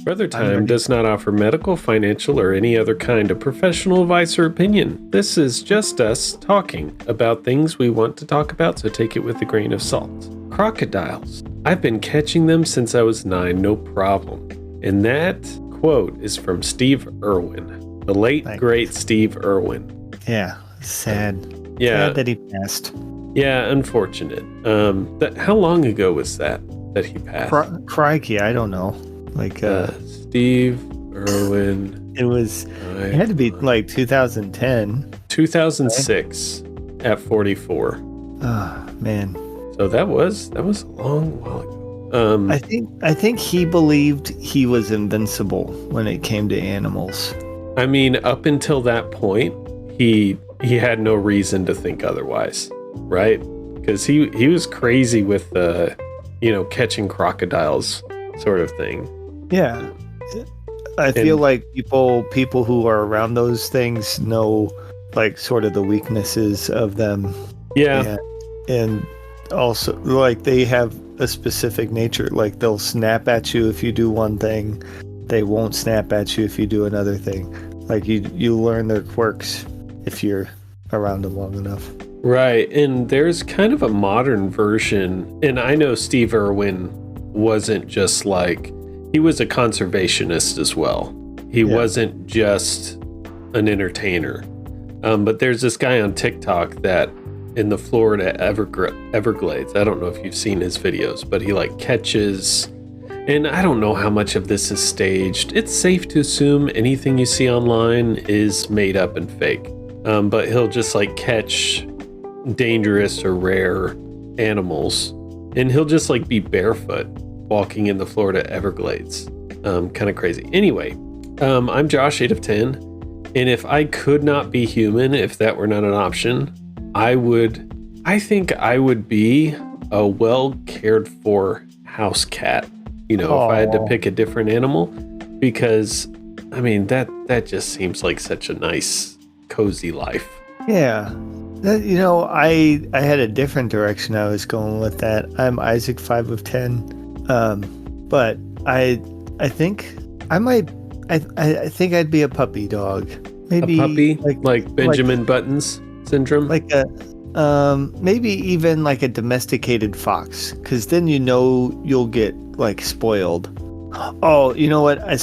Further Time does not offer medical, financial, or any other kind of professional advice or opinion. This is just us talking about things we want to talk about, so take it with a grain of salt. Crocodiles. I've been catching them since I was 9, no problem. And that quote is from Steve Irwin, the late, great Steve Irwin. Yeah, sad. Yeah. Sad that he passed. Yeah, unfortunate. How long ago was that he passed? Crikey, I don't know. Steve Irwin. It had to be like 2010. 2006 at 44. Oh, man. So that was a long while ago. I think he believed he was invincible when it came to animals. I mean, up until that point, he had no reason to think otherwise, right? Because he was crazy with the, catching crocodiles sort of thing. Yeah. I feel like people who are around those things know like sort of the weaknesses of them. Yeah. And also like they have a specific nature. Like they'll snap at you if you do one thing. They won't snap at you if you do another thing. Like you learn their quirks if you're around them long enough. Right. And there's kind of a modern version. And I know Steve Irwin wasn't just like, he was a conservationist as well. He wasn't just an entertainer. But there's this guy on TikTok that in the Florida Everglades, I don't know if you've seen his videos, but he like catches, and I don't know how much of this is staged. It's safe to assume anything you see online is made up and fake. But he'll just like catch dangerous or rare animals, and he'll just like be barefoot walking in the Florida Everglades. Kind of crazy. Anyway, I'm Josh, 8 of 10. And if I could not be human, if that were not an option, I think I would be a well cared for house cat. If I had to pick a different animal, because I mean, that just seems like such a nice, cozy life. Yeah. I had a different direction I was going with that. I'm Isaac, 5 of 10. But I think I think I'd be a puppy dog. Maybe a puppy, like Benjamin Buttons syndrome, like maybe even like a domesticated fox, because then you'll get like spoiled. Oh, you know what? I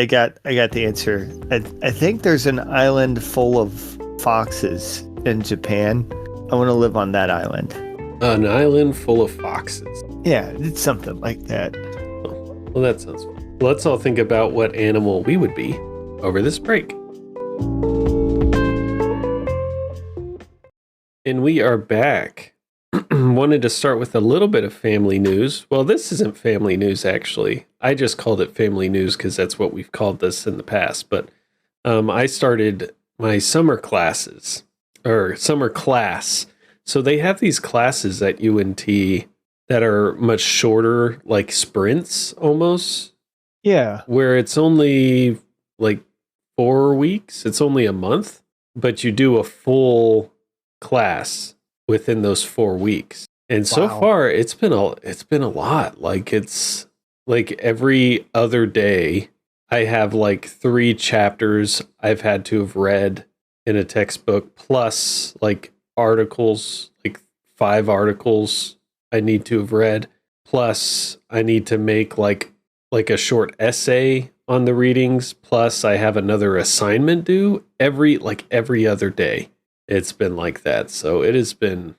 got the answer. I think there's an island full of foxes in Japan. I want to live on that island. An island full of foxes. Yeah, it's something like that. Well, that sounds fun. Let's all think about what animal we would be over this break. And we are back. Wanted to start with a little bit of family news. Well, this isn't family news, actually. I just called it family news because that's what we've called this in the past. But I started my summer class. So they have these classes at UNT that are much shorter, like sprints almost. Yeah. Where it's only like 4 weeks. It's only a month, but you do a full class within those 4 weeks. And so far it's been a lot. Like it's like every other day I have like 3 chapters I've had to have read in a textbook, plus like articles, like 5 articles I need to have read, plus I need to make like a short essay on the readings, plus I have another assignment due every other day. It's been like that. So it has been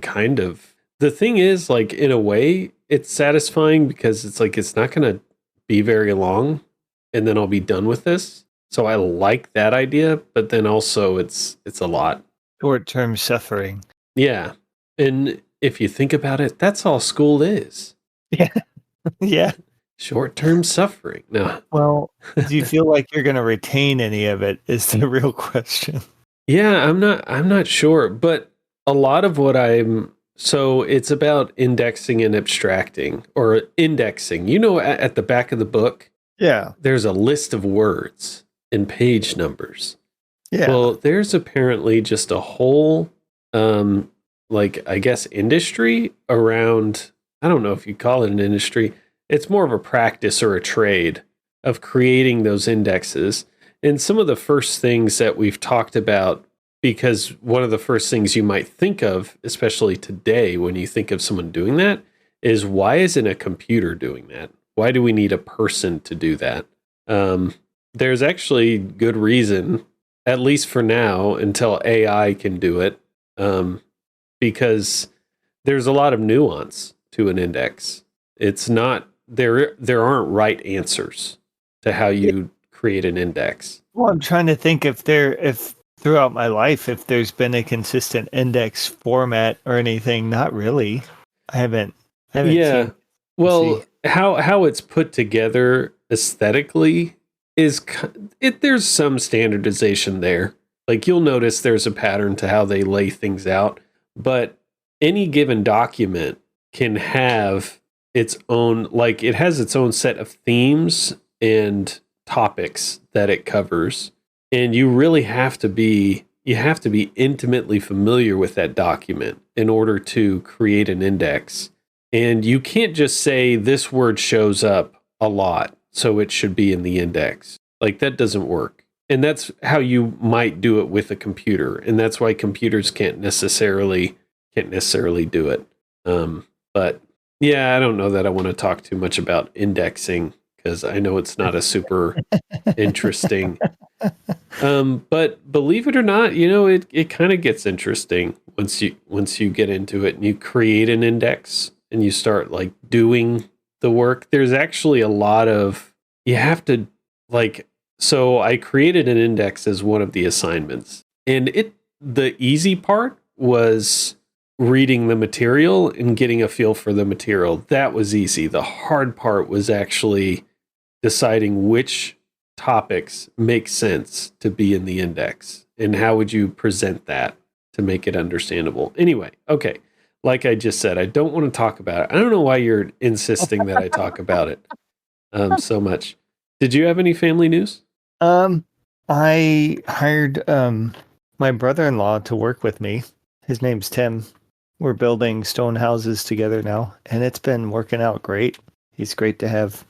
kind of, the thing is, like, in a way it's satisfying because it's like it's not going to be very long and then I'll be done with this. So I like that idea, but then also it's a lot. Short-term suffering. Yeah. And if you think about it, that's all school is. Yeah. Yeah. Short-term suffering. No. Well, do you feel like you're going to retain any of it is the real question. Yeah, I'm not sure, but a lot of what so it's about indexing and abstracting, or indexing. At the back of the book, yeah, there's a list of words and page numbers. Yeah. Well, there's apparently just a whole, I guess, industry around, I don't know if you call it an industry, it's more of a practice or a trade of creating those indexes. And some of the first things that we've talked about, because one of the first things you might think of, especially today when you think of someone doing that, is why isn't a computer doing that? Why do we need a person to do that? There's actually good reason, at least for now, until AI can do it, because there's a lot of nuance to an index. It's not there aren't right answers to how you create an index. Well, I'm trying to think if throughout my life, if there's been a consistent index format or anything. Not really. I haven't Yeah. seen. Well, how it's put together aesthetically is there's some standardization there. Like you'll notice there's a pattern to how they lay things out, but any given document can have its own, like it has its own set of themes and topics that it covers. And you really have to be intimately familiar with that document in order to create an index. And you can't just say this word shows up a lot, so it should be in the index. Like that doesn't work. And that's how you might do it with a computer. And that's why computers can't necessarily do it. But yeah, I don't know that I want to talk too much about indexing because I know it's not a super interesting. But believe it or not, it kind of gets interesting once you get into it and you create an index and you start like doing the work. There's actually a lot of, you have to like, so I created an index as one of the assignments, and the easy part was reading the material and getting a feel for the material. That was easy. The hard part was actually deciding which topics make sense to be in the index and how would you present that to make it understandable. Anyway, okay. Like I just said, I don't want to talk about it. I don't know why you're insisting that I talk about it so much. Did you have any family news? I hired my brother-in-law to work with me. His name's Tim. We're building stone houses together now, and it's been working out great. He's great to have.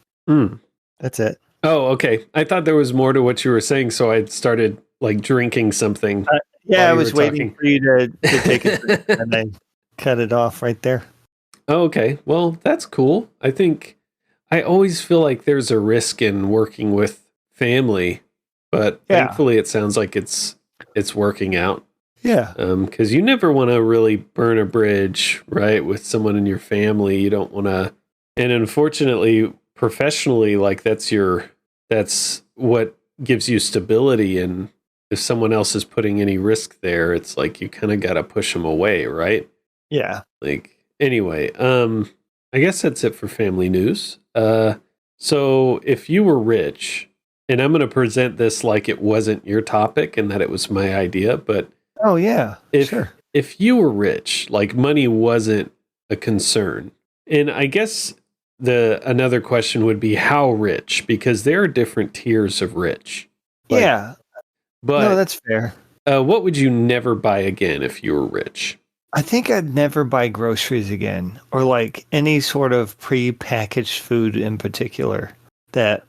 That's it. Oh, okay. I thought there was more to what you were saying, so I started like drinking something. Yeah, I was waiting for you to take it, and I cut it off right there. Oh, okay. Well, that's cool. I think I always feel like there's a risk in working with family, but thankfully it sounds like it's working out. Yeah. Because you never want to really burn a bridge, right, with someone in your family. You don't want to, and unfortunately, professionally, like that's what gives you stability. And if someone else is putting any risk there, it's like you kind of got to push them away, right? Yeah. Like anyway, I guess that's it for family news. So if you were rich, and I'm going to present this like it wasn't your topic and that it was my idea, but oh yeah, sure. If you were rich, like money wasn't a concern, and I guess another question would be how rich, because there are different tiers of rich. Yeah, but no, that's fair. What would you never buy again if you were rich? I think I'd never buy groceries again, or like any sort of pre-packaged food in particular. That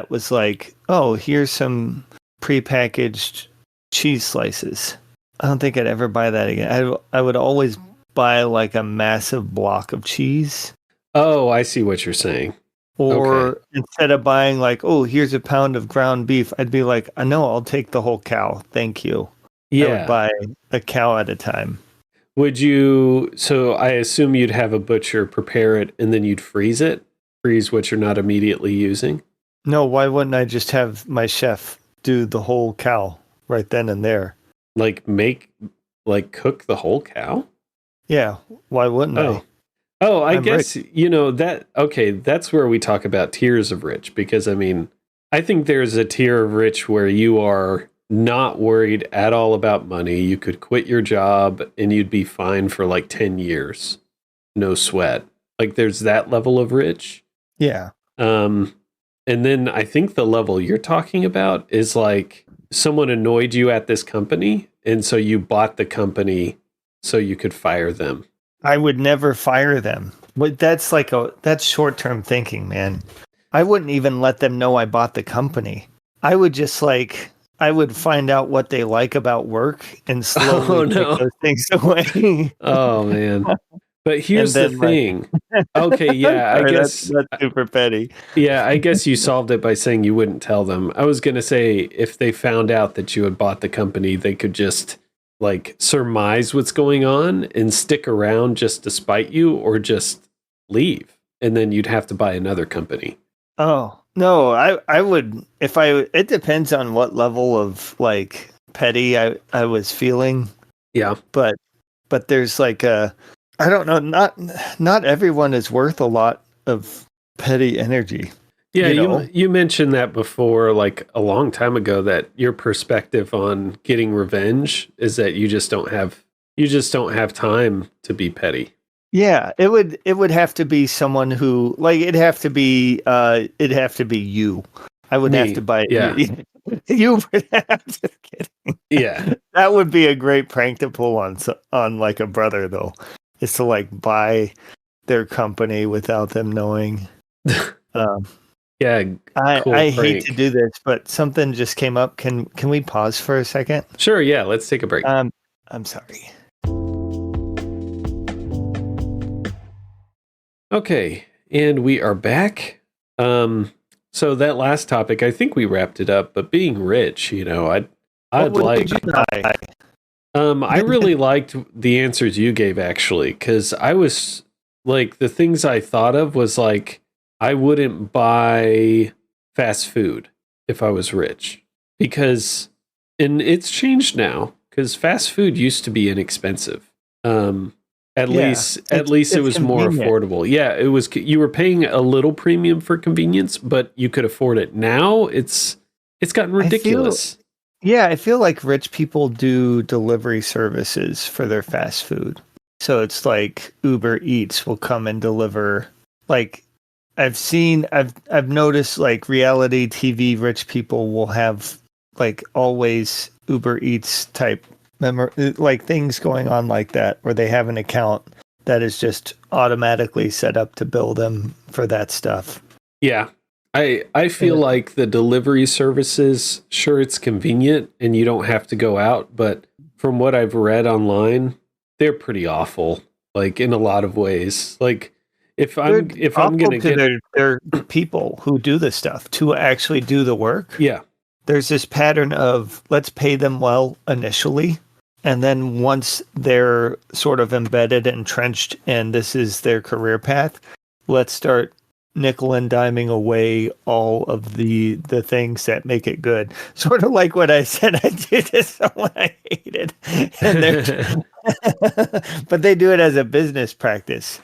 was like, oh, here's some pre-packaged cheese slices. I don't think I'd ever buy that again. I would always buy like a massive block of cheese. Oh, I see what you're saying. Or instead of buying like, oh, here's a pound of ground beef, I'd be like, no, I'll take the whole cow. Thank you. Yeah. I would buy a cow at a time. Would you, so I assume you'd have a butcher prepare it and then you'd freeze what you're not immediately using? No, why wouldn't I just have my chef do the whole cow right then and there? Like cook the whole cow? Yeah, why wouldn't I? Oh, I guess, that's where we talk about tiers of rich, because I mean, I think there's a tier of rich where you are not worried at all about money. You could quit your job and you'd be fine for like 10 years. No sweat. Like there's that level of rich. Yeah. And then I think the level you're talking about is like someone annoyed you at this company, and so you bought the company so you could fire them. I would never fire them. But that's short-term thinking, man. I wouldn't even let them know I bought the company. I would just I would find out what they like about work and slowly take those things away. Oh man. But here's the thing. Okay, yeah, I guess that's super petty. Yeah, I guess you solved it by saying you wouldn't tell them. I was going to say if they found out that you had bought the company, they could just like surmise what's going on and stick around just to spite you or just leave. And then you'd have to buy another company. Oh, no, I would it depends on what level of like petty I was feeling. Yeah. But there's like I don't know, not everyone is worth a lot of petty energy. Yeah, you mentioned that before, like a long time ago, that your perspective on getting revenge is that you just don't have time to be petty. Yeah, it would have to be someone who like it'd have to be you. I would have to buy it. You would have to kidding. Yeah. That would be a great prank to pull on like a brother though. Is to like buy their company without them knowing. Yeah, I hate to do this, but something just came up. Can we pause for a second? Sure, yeah, let's take a break. I'm sorry. Okay, and we are back. So that last topic, I think we wrapped it up, but being rich, I really liked the answers you gave actually, because I was like, the things I thought of was like, I wouldn't buy fast food if I was rich because, and it's changed now because fast food used to be inexpensive. At least it was more affordable. Yeah, it was. You were paying a little premium for convenience, but you could afford it. Now it's gotten ridiculous. I feel like rich people do delivery services for their fast food. So it's like Uber Eats will come and deliver. Like I've noticed like reality TV rich people will have like always Uber Eats type like things going on like that where they have an account that is just automatically set up to bill them for that stuff. Yeah. I feel like the delivery services, sure, it's convenient and you don't have to go out, but from what I've read online, they're pretty awful, like in a lot of ways. Like if I'm going to get their people who do this stuff to actually do the work. Yeah. There's this pattern of let's pay them well initially. And then once they're sort of embedded, entrenched, and this is their career path, let's start nickel and diming away all of the things that make it good. Sort of like what I said I did to someone I hated. But they do it as a business practice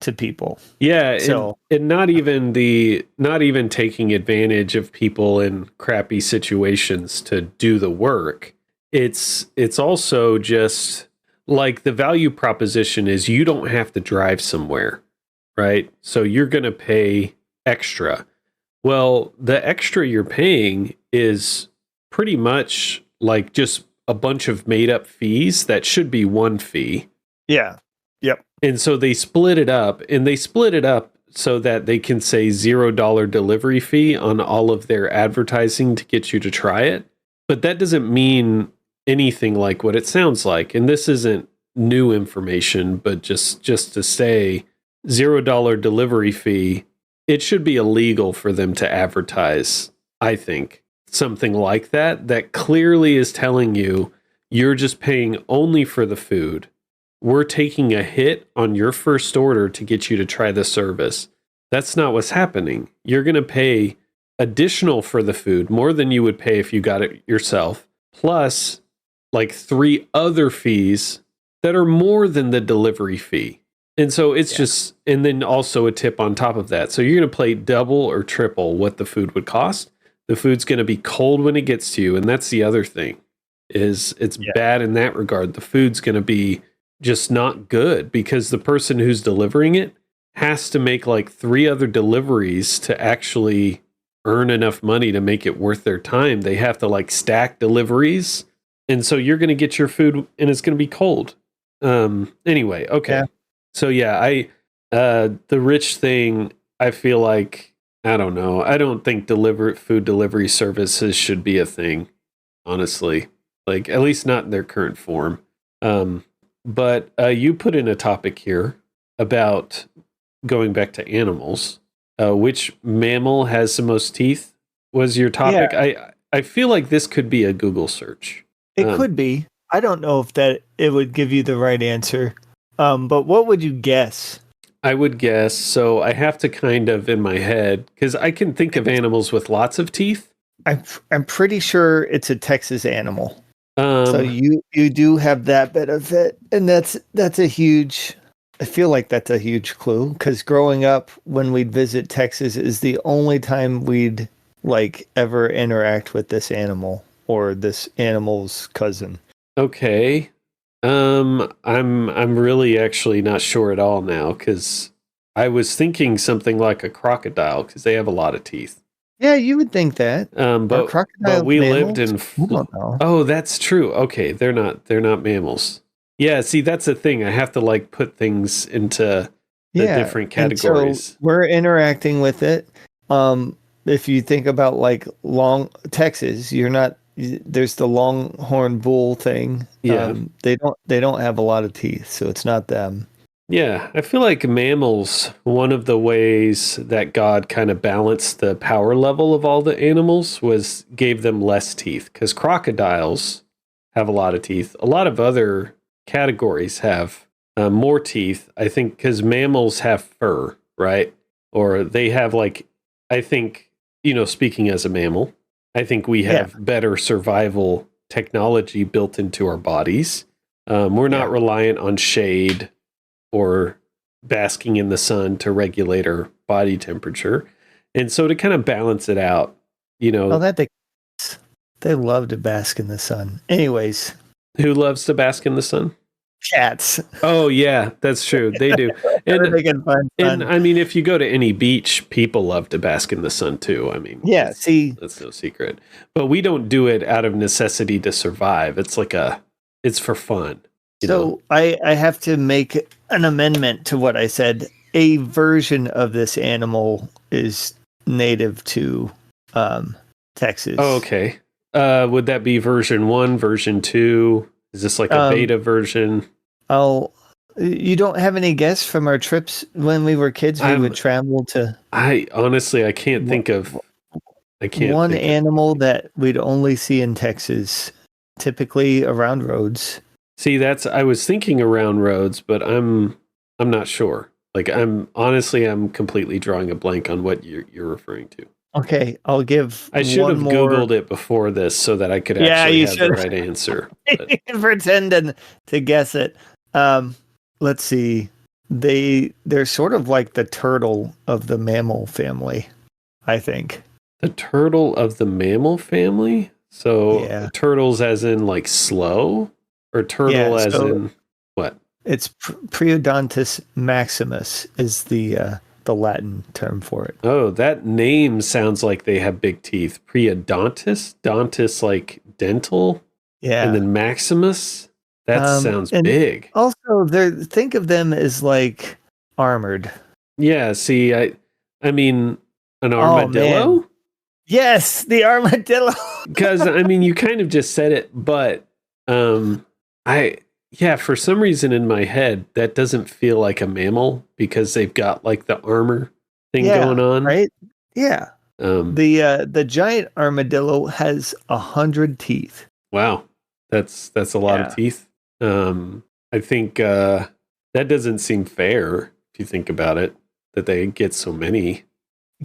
to people. Yeah, so and not even taking advantage of people in crappy situations to do the work. It's also just like the value proposition is you don't have to drive somewhere, right? So you're going to pay extra. Well, the extra you're paying is pretty much like just a bunch of made up fees that should be one fee. Yeah. Yep. And so they split it up so that they can say $0 delivery fee on all of their advertising to get you to try it. But that doesn't mean anything like what it sounds like. And this isn't new information, but just to say $0 delivery fee, it should be illegal for them to advertise, I think, something like that clearly is telling you you're just paying only for the food. We're taking a hit on your first order to get you to try the service. That's not what's happening. You're going to pay additional for the food, more than you would pay if you got it yourself, plus like 3 other fees that are more than the delivery fee. And so it's just, and then also a tip on top of that. So you're going to pay double or triple what the food would cost. The food's going to be cold when it gets to you. And that's the other thing is it's bad in that regard. The food's going to be just not good because the person who's delivering it has to make like 3 other deliveries to actually earn enough money to make it worth their time. They have to like stack deliveries. And so you're going to get your food and it's going to be cold. Anyway, okay. So yeah, the rich thing, I feel like, I don't know. I don't think food delivery services should be a thing, honestly. Like, at least not in their current form. But you put in a topic here about going back to animals. Which mammal has the most teeth was your topic. Yeah. I feel like this could be a Google search. It could be. I don't know if that it would give you the right answer. But what would you guess? I would guess. So I have to kind of in my head, because I can think of animals with lots of teeth. I'm pretty sure it's a Texas animal. Um, So you do have that benefit, and that's a huge. I feel like that's a huge clue because growing up, when we'd visit Texas, is the only time we'd like ever interact with this animal or this animal's cousin. okay. I'm really actually not sure at all now because I was thinking something like a crocodile because they have a lot of teeth. Yeah, you would think that. Are But crocodiles we mammals? lived in. I don't know. Oh, that's true. Okay, they're not mammals. Yeah, see, that's the thing. I have to like put things into the different and so categories. we're interacting with it. If you think about like long Texas, you're not. There's the longhorn bull thing. Yeah. They don't have a lot of teeth, so it's not them. Yeah, I feel like mammals, one of the ways that God kind of balanced the power level of all the animals was gave them less teeth because crocodiles have a lot of teeth. A lot of other categories have more teeth, I think, because mammals have fur, right? Or they have like, I think, speaking as a mammal, I think we have better survival technology built into our bodies. We're not reliant on shade or basking in the sun to regulate our body temperature. And so to kind of balance it out, Well, they love to bask in the sun. Anyways, who loves to bask in the sun? cats. Oh yeah, that's true. They do. They can find And fun. I mean, if you go to any beach, people love to bask in the sun too. I mean, Yeah, see, that's no secret. But we don't do it out of necessity to survive. It's it's for fun. so I have to make an amendment to what I said. A version of this animal is native to Texas. Oh, okay. Would that be version 1, version 2? Is this like a beta version? You don't have any guess from our trips when we were kids? We would travel to. I honestly, I can't think of. I can't. One animal that we'd only see in Texas, typically around roads. See, I was thinking around roads, but I'm not sure. Like I'm completely drawing a blank on what you're referring to. Okay, I'll give. I should have Googled it before this so that I could actually have the right answer. Pretend to guess it. Let's see. They're sort of like the turtle of the mammal family, I think. The turtle of the mammal family? So turtles as in like slow? Or turtle as in what? It's Priodontus maximus is the Latin term for it. Oh, that name sounds like they have big teeth. Priodontus? Dontus like dental? Yeah. And then maximus? That sounds big. Also, think of them as like armored. Yeah, see, I mean, an armadillo? Man. Yes, the armadillo. Because, I mean, you kind of just said it, but for some reason in my head, that doesn't feel like a mammal because they've got like the armor thing going on. Right? Yeah. The giant armadillo has 100 teeth. Wow. That's a lot of teeth. I think that doesn't seem fair if you think about it, that they get so many.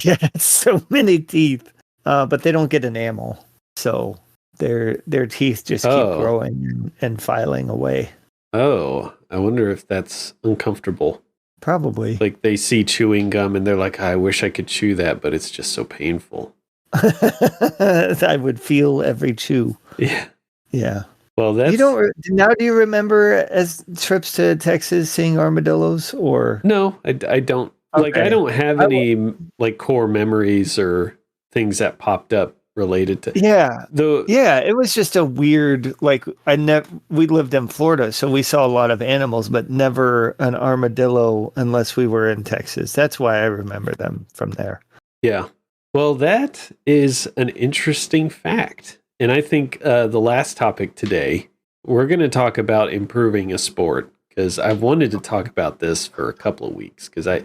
Yeah, so many teeth. But they don't get enamel. So their teeth just keep growing and filing away. Oh, I wonder if that's uncomfortable. Probably. Like they see chewing gum and they're like, I wish I could chew that, but it's just so painful. I would feel every chew. Yeah. Yeah. Well, that's... Do you remember as trips to Texas seeing armadillos or? No, I don't. Okay. Like, I don't have any like core memories or things that popped up related to Yeah. the Yeah, it was just a weird, like, we lived in Florida, so we saw a lot of animals, but never an armadillo unless we were in Texas. That's why I remember them from there. Yeah. Well, that is an interesting fact. And I think the last topic today, we're going to talk about improving a sport, because I've wanted to talk about this for a couple of weeks, because I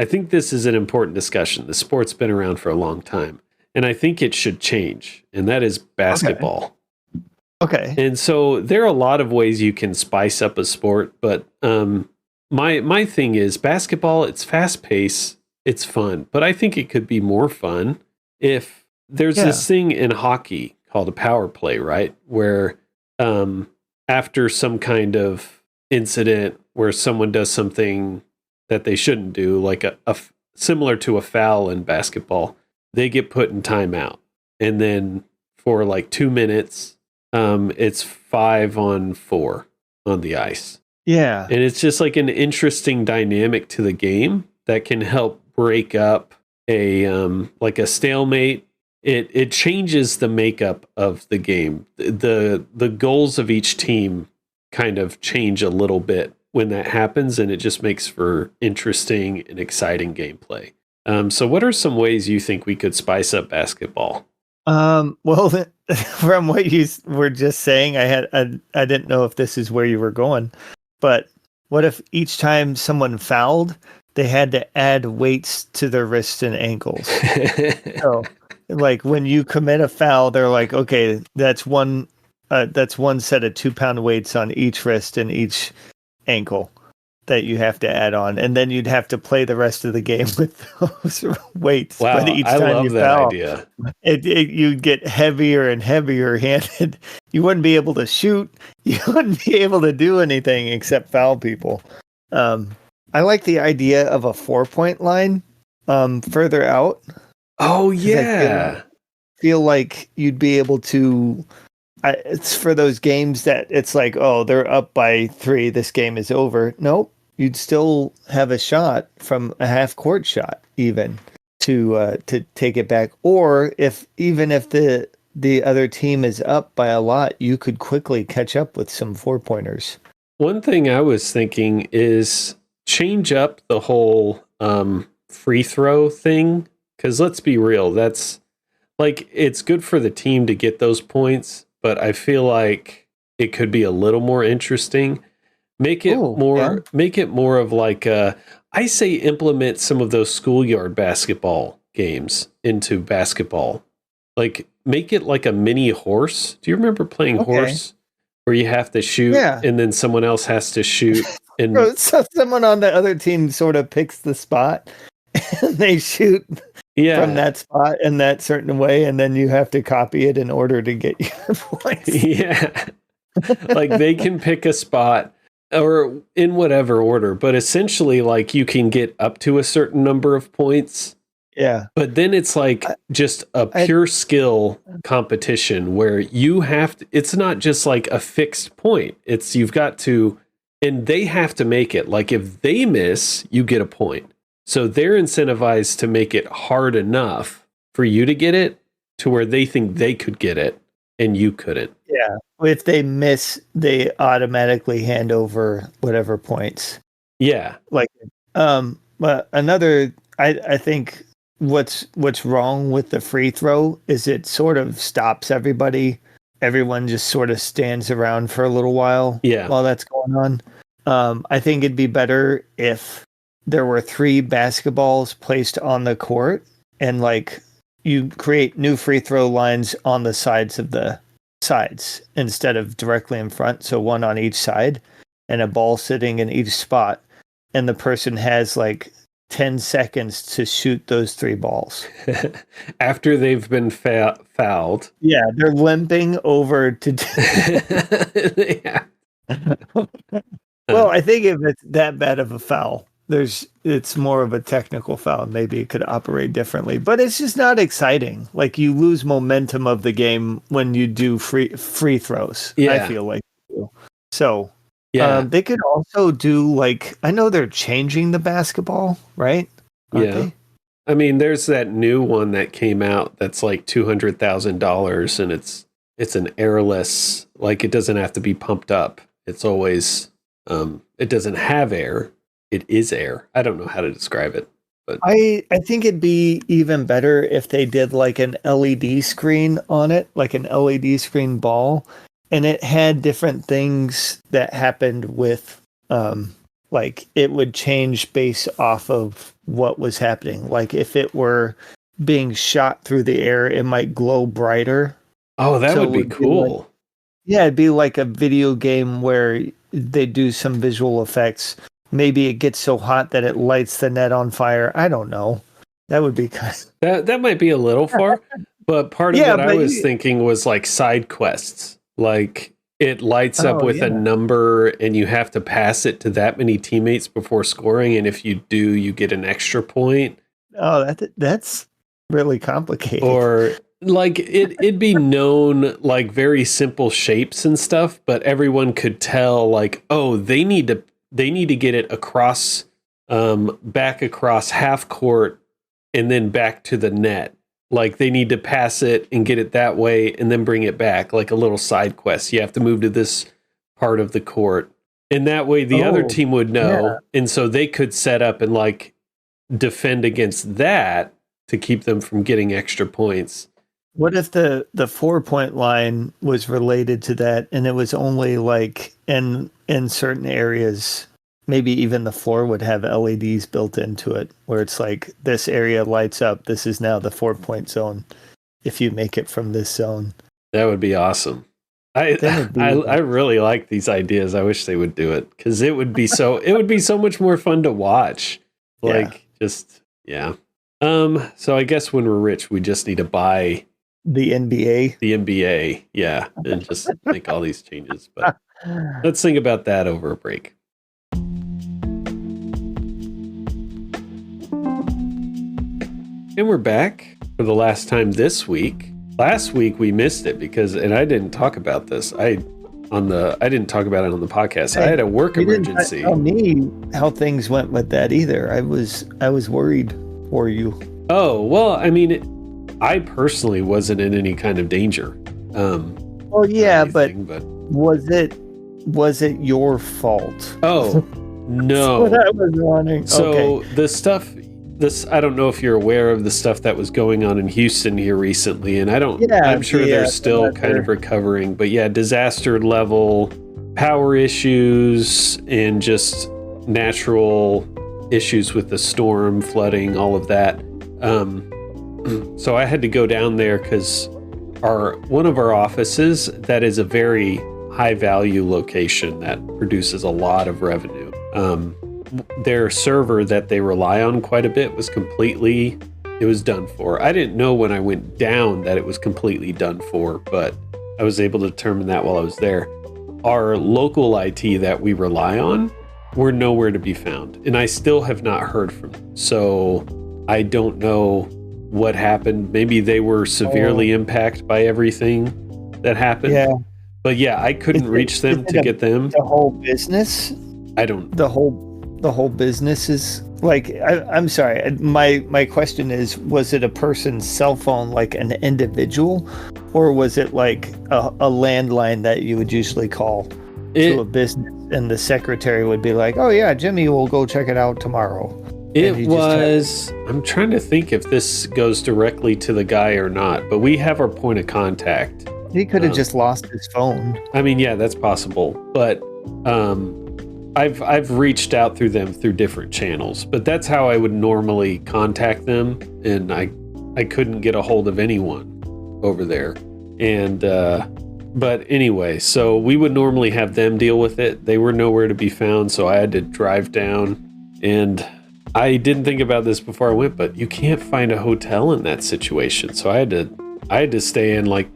think this is an important discussion. The sport's been around for a long time, and I think it should change, and that is basketball. Okay. And so there are a lot of ways you can spice up a sport, but my thing is basketball, it's fast paced, it's fun, but I think it could be more fun if there's this thing in hockey called a power play, right? Where after some kind of incident where someone does something that they shouldn't do, like a similar to a foul in basketball, they get put in timeout. And then for like 2 minutes, it's 5-on-4 on the ice. Yeah. And it's just like an interesting dynamic to the game that can help break up a like a stalemate. It changes the makeup of the game. The goals of each team kind of change a little bit when that happens, and it just makes for interesting and exciting gameplay. So what are some ways you think we could spice up basketball? Well, from what you were just saying, I didn't know if this is where you were going, but what if each time someone fouled, they had to add weights to their wrists and ankles? So, like when you commit a foul, they're like, okay, that's one set of 2-pound weights on each wrist and each ankle that you have to add on, and then you'd have to play the rest of the game with those weights. Wow, but each I time love you that foul, idea. You'd get heavier and heavier handed. You wouldn't be able to shoot. You wouldn't be able to do anything except foul people. I like the idea of a 4-point line further out. Oh yeah, feel like you'd be able to. It's for those games that it's like, oh, they're up by 3. This game is over. Nope. You'd still have a shot from a half-court shot, even to take it back. Or even if the other team is up by a lot, you could quickly catch up with some 4-pointers. One thing I was thinking is change up the whole free throw thing, because let's be real, that's like, it's good for the team to get those points, but I feel like it could be a little more interesting. Make it more of like I say implement some of those schoolyard basketball games into basketball. Like make it like a mini horse. Do you remember playing horse where you have to shoot and then someone else has to shoot? And so someone on the other team sort of picks the spot and they shoot from that spot in that certain way, and then you have to copy it in order to get your points. Yeah. Like they can pick a spot or in whatever order, but essentially like you can get up to a certain number of points. Yeah. But then it's like just a pure skill competition where you have to, it's not just like a fixed point. It's you've got to, and they have to make it. Like if they miss, you get a point. So they're incentivized to make it hard enough for you to get it to where they think they could get it and you couldn't. Yeah. If they miss, they automatically hand over whatever points. Yeah. Like, but another, I think what's wrong with the free throw is it sort of stops everybody. Everyone just sort of stands around for a little while while that's going on. I think it'd be better if there were 3 basketballs placed on the court and like you create new free throw lines on the sides of the sides instead of directly in front. So one on each side and a ball sitting in each spot. And the person has like 10 seconds to shoot those 3 balls. After they've been fouled. Yeah, they're limping over to... Yeah. Well, I think if it's that bad of a foul, it's more of a technical foul. Maybe it could operate differently, but it's just not exciting. Like you lose momentum of the game when you do free throws. Yeah. I feel like so. Yeah, they could also do like I know they're changing the basketball, right? Aren't they? I mean, there's that new one that came out that's like $200,000, and it's an airless. Like, it doesn't have to be pumped up. It's always it doesn't have air. It is air. I don't know how to describe it, but I think it'd be even better if they did like an LED screen on it, like an LED screen ball, and it had different things that happened with like it would change based off of what was happening. Like if it were being shot through the air, it might glow brighter. oh, that So would it be would be cool. Yeah, it'd be like a video game where they do some visual effects. Maybe it gets so hot that it lights the net on fire. I don't know. That would be kind of... That might be a little far, but part of Yeah, what I but was thinking was like side quests. Like it lights up Oh, with a yeah. number and you have to pass it to that many teammates before scoring, and if you do, you get an extra point. Oh, that's really complicated. Or like it'd be known like very simple shapes and stuff, but everyone could tell like, oh, they need to get it across back across half court and then back to the net. Like they need to pass it and get it that way and then bring it back, like a little side quest. You have to move to this part of the court. And that way the other Oh, team would know. yeah. And so they could set up and like defend against that to keep them from getting extra points. What if the 4-point line was related to that, and it was only like in certain areas? Maybe even the floor would have LEDs built into it, where it's like this area lights up. This is now the 4-point zone. If you make it from this zone, That would be awesome. Then it'd be I really like these ideas. I wish they would do it because it would be so much more fun to watch. Like just yeah. So I guess when we're rich, we just need to buy the NBA. the NBA, yeah, and just make all these changes. But let's think about that over a break. And we're back for the last time this week. Last week we missed it because, and I didn't talk about this. I didn't talk about it on the podcast. I had a work You didn't emergency. tell me how things went with that either. I was worried for you. Oh well, I mean, I personally wasn't in any kind of danger. Well, yeah, but but was it your fault? oh no. That's what I was wondering. So Okay. the stuff, I don't know if you're aware of the stuff that was going on in Houston here recently, and I'm sure they're still kind of recovering, but yeah, disaster level power issues and just natural issues with the storm, flooding, all of that. So I had to go down there because one of our offices that is a very high value location that produces a lot of revenue. Their server that they rely on quite a bit was done for. I didn't know when I went down that it was completely done for, but I was able to determine that while I was there. Our local IT that we rely on were nowhere to be found, and I still have not heard from them. So I don't know what happened. Maybe they were severely impacted by everything that happened. Yeah. But yeah, I couldn't reach them to get them. The whole business. I don't. The whole business is like. I'm sorry. My question is: was it a person's cell phone, like an individual, or was it like a landline that you would usually call to a business, and the secretary would be like, "Oh yeah, Jimmy will go check it out tomorrow." It was. I'm trying to think if this goes directly to the guy or not, but we have our point of contact. He could have just lost his phone. I mean, yeah, that's possible, but I've reached out through them through different channels, but that's how I would normally contact them, and I couldn't get a hold of anyone over there, and but anyway, so we would normally have them deal with it. They were nowhere to be found, so I had to drive down, and I didn't think about this before I went, but you can't find a hotel in that situation, so I had to stay in like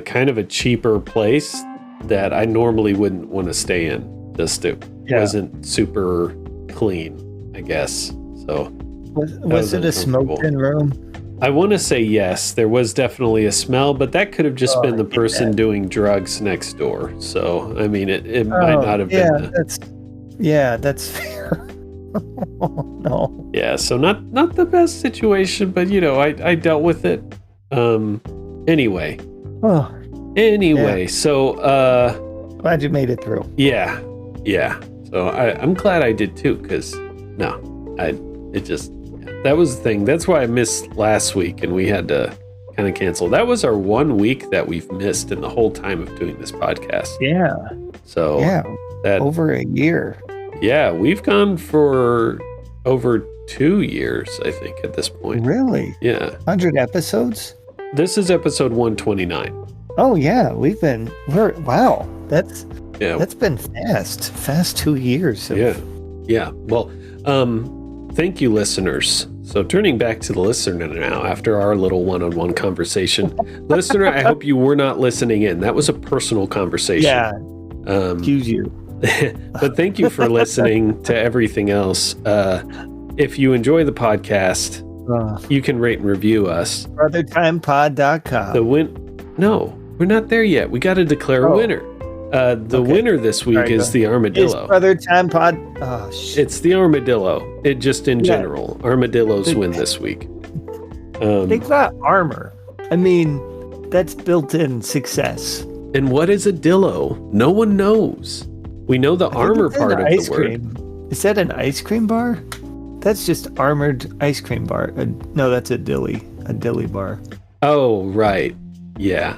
kind of a cheaper place that I normally wouldn't want to stay in. Just it wasn't super clean, I guess. So was it a smoked-in room? I want to say yes. There was definitely a smell, but that could have just been the person doing drugs next door. So I mean, it might not have been. That's fair. No. Yeah, so not the best situation, but I dealt with it. Anyway. Oh, Anyway, yeah. So Glad you made it through. yeah. So I'm glad I did too, because that was the thing. That's why I missed last week, and we had to kind of cancel. That was our 1 week that we've missed in the whole time of doing this podcast. Yeah. So Yeah. that Over a year. yeah, we've gone for over 2 years, I think, at this point. Really? Yeah. 100 episodes? This is episode 129. Oh yeah, wow. That's Yeah. been fast 2 years. Yeah. Well, thank you, listeners. So turning back to the listener now, after our little one-on-one conversation, listener, I hope you were not listening in. That was a personal conversation. Yeah. Excuse you. But thank you for listening to everything else. If you enjoy the podcast, you can rate and review us. BrotherTimePod.com. No, we're not there yet. We got to declare a winner. The winner this week is the armadillo. It's Brother Time Pod. Oh, shit. It's the armadillo. It just in general. Armadillos win this week. They got armor. I mean, that's built-in success. And what is a dillo? No one knows. We know the armor part of the word. Is that an ice cream bar? That's just armored ice cream bar. No, that's a dilly bar. Oh, right. Yeah.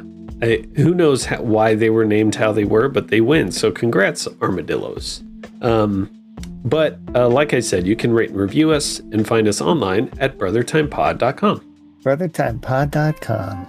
Who knows why they were named how they were, but they win. So congrats, armadillos. But like I said, you can rate and review us and find us online at brothertimepod.com. BrotherTimePod.com.